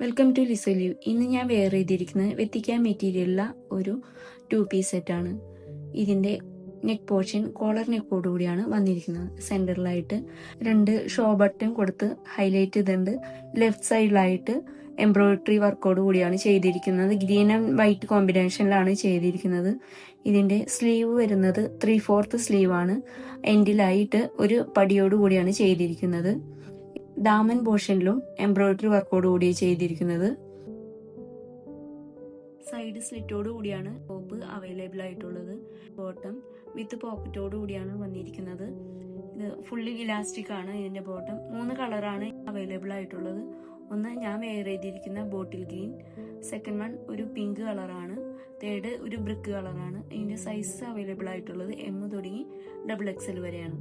Welcome to ലിസോലീവ്. ഇന്ന് ഞാൻ wear ചെയ്തിരിക്കുന്നത് വെത്തിക്കാൻ മെറ്റീരിയലുള്ള ഒരു 2 പീസ് സെറ്റാണ്. ഇതിൻ്റെ നെക്ക് പോർഷൻ കോളർ നെക്കോട് കൂടിയാണ് വന്നിരിക്കുന്നത്. സെൻറ്ററിലായിട്ട് 2 ഷോ ബട്ടൺ കൊടുത്ത് ഹൈലൈറ്റ് ചെയ്തിട്ടുണ്ട്. ലെഫ്റ്റ് സൈഡിലായിട്ട് എംബ്രോയിഡറി വർക്കോട് കൂടിയാണ് ചെയ്തിരിക്കുന്നത്. ഗ്രീൻ ആൻഡ് വൈറ്റ് കോമ്പിനേഷനിലാണ് ചെയ്തിരിക്കുന്നത്. ഇതിൻ്റെ സ്ലീവ് വരുന്നത് 3/4 സ്ലീവാണ്. എൻഡിലായിട്ട് ഒരു പടിയോട് കൂടിയാണ് ചെയ്തിരിക്കുന്നത്. ദാമൻ പോർഷനിലും എംബ്രോയിഡറി വർക്കോട് കൂടി ചെയ്തിരിക്കുന്നത്. സൈഡ് സ്ലിറ്റോട് കൂടിയാണ് ടോപ്പ് അവൈലബിൾ ആയിട്ടുള്ളത്. ബോട്ടം വിത്ത് പോക്കറ്റോട് കൂടിയാണ് വന്നിരിക്കുന്നത്. ഇത് ഫുള്ളി ഇലാസ്റ്റിക് ആണ്. ഇതിന്റെ ബോട്ടം 3 കളറാണ് അവൈലബിൾ ആയിട്ടുള്ളത്. ഒന്ന് ഞാൻ വെയർ ചെയ്തിരിക്കുന്ന ബോട്ടിൽ ഗ്രീൻ, സെക്കൻഡ് വൺ ഒരു പിങ്ക് കളറാണ്, തേർഡ് ഒരു ബ്രിക്ക് കളറാണ്. ഇതിന്റെ സൈസ് അവൈലബിൾ ആയിട്ടുള്ളത് M തുടങ്ങി XXL വരെയാണ്.